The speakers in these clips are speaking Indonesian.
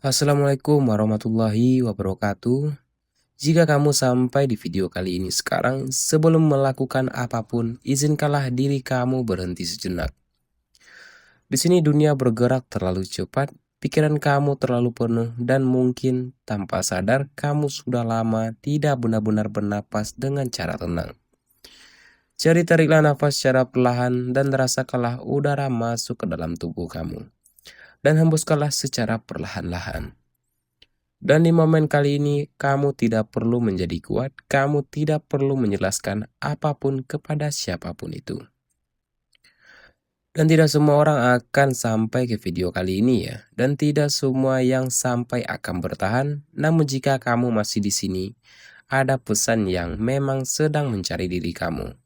Assalamualaikum warahmatullahi wabarakatuh. Jika kamu sampai di video kali ini sekarang, sebelum melakukan apapun, izinkanlah diri kamu berhenti sejenak. Di sini dunia bergerak terlalu cepat, pikiran kamu terlalu penuh, dan mungkin tanpa sadar kamu sudah lama tidak benar-benar bernapas dengan cara tenang. Jadi tariklah nafas secara perlahan dan rasakanlah udara masuk ke dalam tubuh kamu. Dan hembuskanlah secara perlahan-lahan. Dan di momen kali ini, kamu tidak perlu menjadi kuat, kamu tidak perlu menjelaskan apapun kepada siapapun itu. Dan tidak semua orang akan sampai ke video kali ini ya, dan tidak semua yang sampai akan bertahan. Namun jika kamu masih di sini, ada pesan yang memang sedang mencari diri kamu.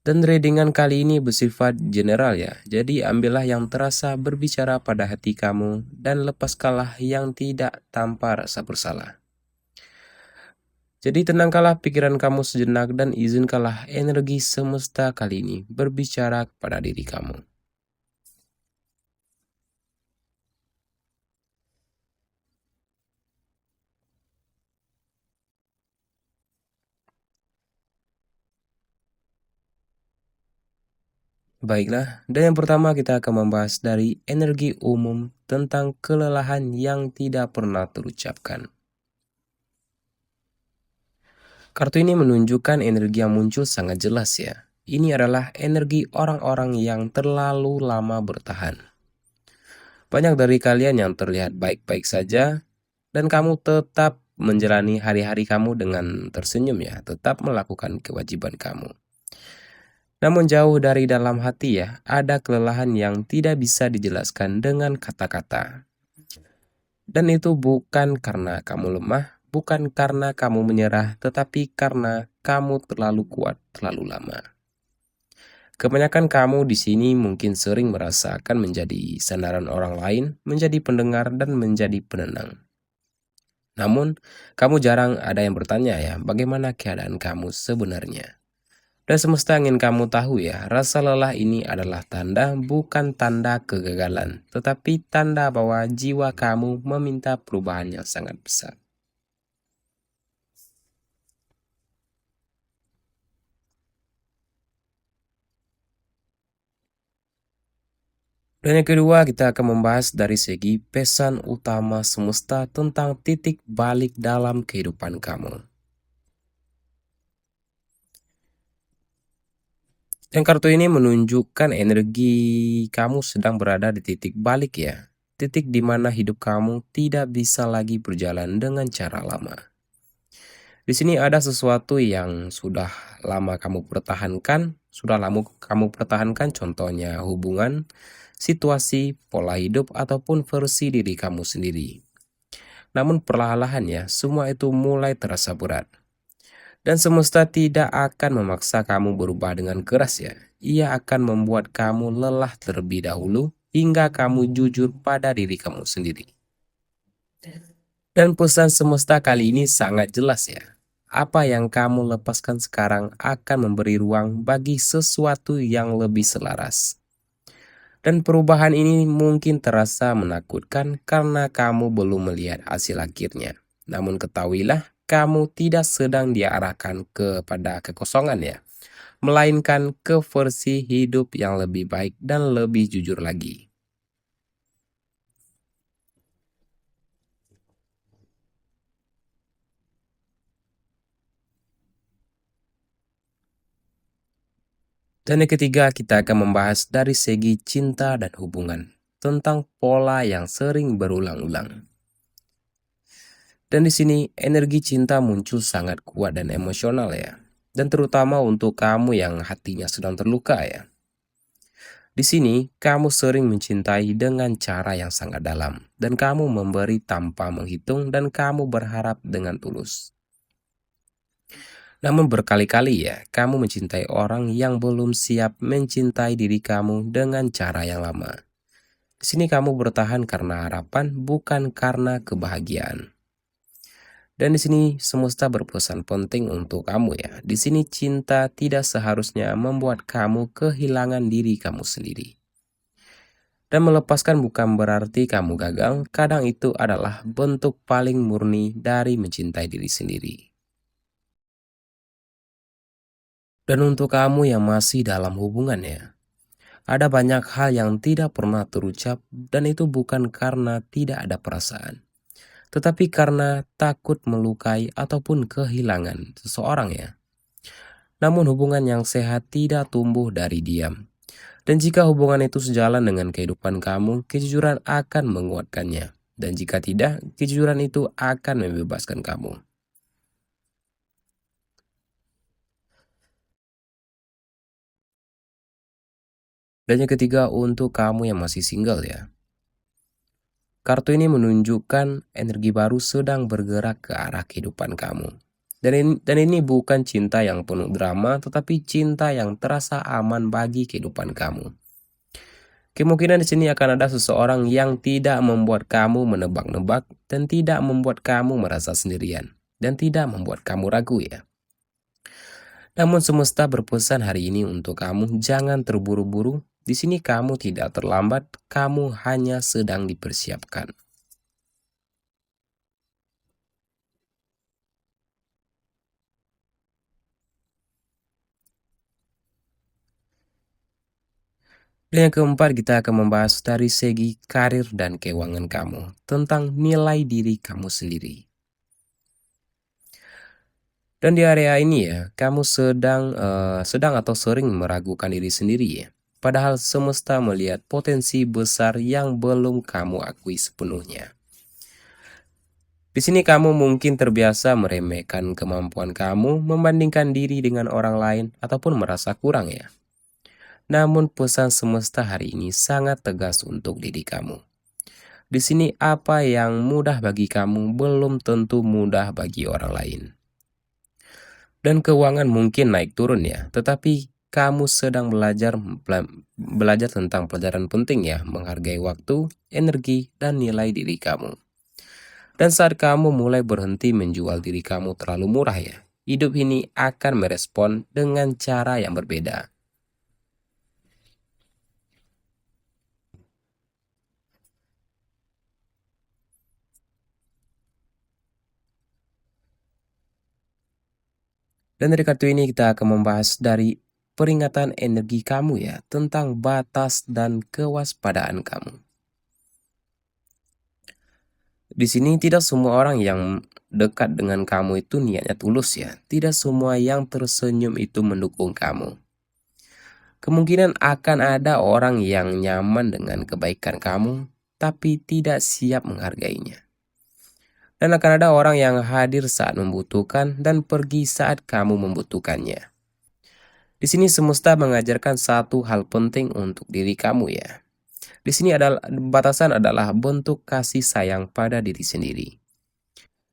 Dan readingan kali ini bersifat general ya, jadi ambillah yang terasa berbicara pada hati kamu dan lepaskanlah yang tidak tanpa rasa bersalah. Jadi tenangkanlah pikiran kamu sejenak dan izinkanlah energi semesta kali ini berbicara kepada diri kamu. Baiklah, dan yang pertama kita akan membahas dari energi umum tentang kelelahan yang tidak pernah terucapkan. Kartu ini menunjukkan energi yang muncul sangat jelas ya. Ini adalah energi orang-orang yang terlalu lama bertahan. Banyak dari kalian yang terlihat baik-baik saja, dan kamu tetap menjalani hari-hari kamu dengan tersenyum ya, tetap melakukan kewajiban kamu. Namun jauh dari dalam hati ya, ada kelelahan yang tidak bisa dijelaskan dengan kata-kata. Dan itu bukan karena kamu lemah, bukan karena kamu menyerah, tetapi karena kamu terlalu kuat terlalu lama. Kebanyakan kamu di sini mungkin sering merasakan menjadi sandaran orang lain, menjadi pendengar dan menjadi penenang. Namun, kamu jarang ada yang bertanya ya, bagaimana keadaan kamu sebenarnya. Dan semesta ingin kamu tahu ya, rasa lelah ini adalah tanda, bukan tanda kegagalan, tetapi tanda bahwa jiwa kamu meminta perubahan yang sangat besar. Dan yang kedua, kita akan membahas dari segi pesan utama semesta tentang titik balik dalam kehidupan kamu. Dan kartu ini menunjukkan energi kamu sedang berada di titik balik ya. Titik di mana hidup kamu tidak bisa lagi berjalan dengan cara lama. Di sini ada sesuatu yang sudah lama kamu pertahankan, contohnya hubungan, situasi, pola hidup, ataupun versi diri kamu sendiri. Namun perlahan-lahan ya, semua itu mulai terasa berat. Dan semesta tidak akan memaksa kamu berubah dengan keras ya. Ia akan membuat kamu lelah terlebih dahulu hingga kamu jujur pada diri kamu sendiri. Dan pesan semesta kali ini sangat jelas ya. Apa yang kamu lepaskan sekarang akan memberi ruang bagi sesuatu yang lebih selaras. Dan perubahan ini mungkin terasa menakutkan karena kamu belum melihat hasil akhirnya. Namun ketahuilah, kamu tidak sedang diarahkan kepada kekosongan ya, melainkan ke versi hidup yang lebih baik dan lebih jujur lagi. Dan yang ketiga, kita akan membahas dari segi cinta dan hubungan, tentang pola yang sering berulang-ulang. Dan di sini energi cinta muncul sangat kuat dan emosional ya. Dan terutama untuk kamu yang hatinya sedang terluka ya. Di sini kamu sering mencintai dengan cara yang sangat dalam. Dan kamu memberi tanpa menghitung dan kamu berharap dengan tulus. Namun berkali-kali ya, kamu mencintai orang yang belum siap mencintai diri kamu dengan cara yang lama. Di sini kamu bertahan karena harapan, bukan karena kebahagiaan. Dan di sini semesta berpesan penting untuk kamu ya. Di sini cinta tidak seharusnya membuat kamu kehilangan diri kamu sendiri. Dan melepaskan bukan berarti kamu gagal, kadang itu adalah bentuk paling murni dari mencintai diri sendiri. Dan untuk kamu yang masih dalam hubungan ya, ada banyak hal yang tidak pernah terucap dan itu bukan karena tidak ada perasaan, tetapi karena takut melukai ataupun kehilangan seseorang ya. Namun hubungan yang sehat tidak tumbuh dari diam. Dan jika hubungan itu sejalan dengan kehidupan kamu, kejujuran akan menguatkannya. Dan jika tidak, kejujuran itu akan membebaskan kamu. Dan yang ketiga untuk kamu yang masih single ya. Kartu ini menunjukkan energi baru sedang bergerak ke arah kehidupan kamu. Dan ini bukan cinta yang penuh drama, tetapi cinta yang terasa aman bagi kehidupan kamu. Kemungkinan di sini akan ada seseorang yang tidak membuat kamu menebak-nebak dan tidak membuat kamu merasa sendirian dan tidak membuat kamu ragu ya. Namun semesta berpesan hari ini untuk kamu, jangan terburu-buru. Di sini kamu tidak terlambat, kamu hanya sedang dipersiapkan. Dan yang keempat, kita akan membahas dari segi karir dan keuangan kamu, tentang nilai diri kamu sendiri. Dan di area ini ya, kamu sedang atau sering meragukan diri sendiri ya. Padahal semesta melihat potensi besar yang belum kamu akui sepenuhnya. Di sini kamu mungkin terbiasa meremehkan kemampuan kamu, membandingkan diri dengan orang lain, ataupun merasa kurang ya. Namun pesan semesta hari ini sangat tegas untuk diri kamu. Di sini apa yang mudah bagi kamu belum tentu mudah bagi orang lain. Dan keuangan mungkin naik turun ya, tetapi kamu sedang belajar tentang pelajaran penting ya, menghargai waktu, energi, dan nilai diri kamu. Dan saat kamu mulai berhenti menjual diri kamu terlalu murah ya, hidup ini akan merespon dengan cara yang berbeda. Dan dari kartu ini kita akan membahas dari peringatan energi kamu ya, tentang batas dan kewaspadaan kamu. Di sini tidak semua orang yang dekat dengan kamu itu niatnya tulus ya. Tidak semua yang tersenyum itu mendukung kamu. Kemungkinan akan ada orang yang nyaman dengan kebaikan kamu, tapi tidak siap menghargainya. Dan akan ada orang yang hadir saat membutuhkan dan pergi saat kamu membutuhkannya. Di sini semesta mengajarkan satu hal penting untuk diri kamu ya. Di sini adalah batasan adalah bentuk kasih sayang pada diri sendiri.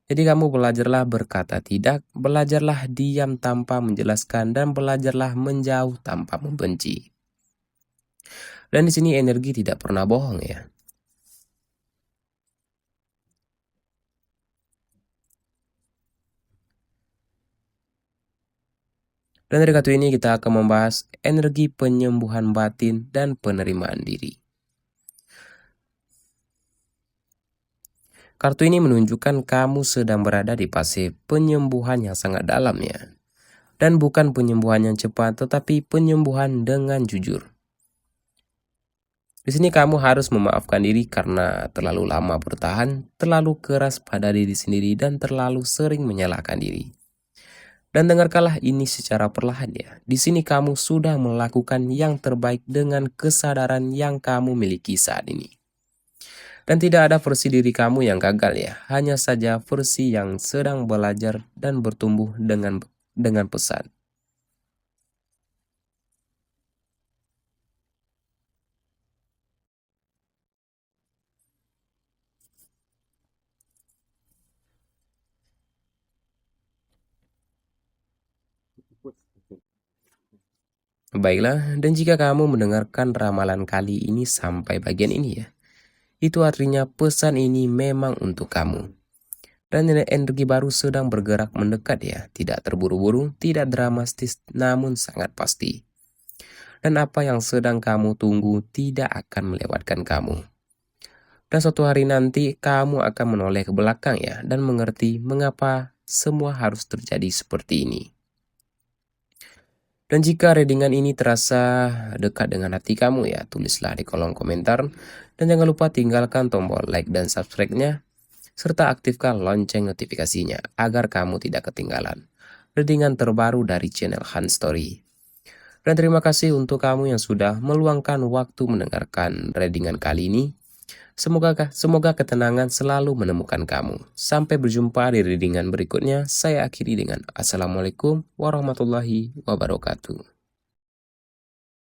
Jadi kamu belajarlah berkata tidak, belajarlah diam tanpa menjelaskan, dan belajarlah menjauh tanpa membenci. Dan di sini energi tidak pernah bohong ya. Dan dari kartu ini kita akan membahas energi penyembuhan batin dan penerimaan diri. Kartu ini menunjukkan kamu sedang berada di fase penyembuhan yang sangat dalam ya. Dan bukan penyembuhan yang cepat, tetapi penyembuhan dengan jujur. Di sini kamu harus memaafkan diri karena terlalu lama bertahan, terlalu keras pada diri sendiri, dan terlalu sering menyalahkan diri. Dan dengarkanlah ini secara perlahan ya. Di sini kamu sudah melakukan yang terbaik dengan kesadaran yang kamu miliki saat ini. Dan tidak ada versi diri kamu yang gagal ya. Hanya saja versi yang sedang belajar dan bertumbuh dengan pesan. Baiklah, dan jika kamu mendengarkan ramalan kali ini sampai bagian ini ya, itu artinya pesan ini memang untuk kamu. Dan energi baru sedang bergerak mendekat ya, tidak terburu-buru, tidak dramatis, namun sangat pasti. dan apa yang sedang kamu tunggu tidak akan melewatkan kamu. Dan suatu hari nanti kamu akan menoleh ke belakang ya dan mengerti mengapa semua harus terjadi seperti ini. Dan jika readingan ini terasa dekat dengan hati kamu ya, tulislah di kolom komentar. Dan jangan lupa tinggalkan tombol like dan subscribe-nya, serta aktifkan lonceng notifikasinya agar kamu tidak ketinggalan readingan terbaru dari channel Han Story. Dan terima kasih untuk kamu yang sudah meluangkan waktu mendengarkan readingan kali ini. Semoga ketenangan selalu menemukan kamu. Sampai berjumpa di readingan berikutnya. Saya akhiri dengan Assalamualaikum warahmatullahi wabarakatuh.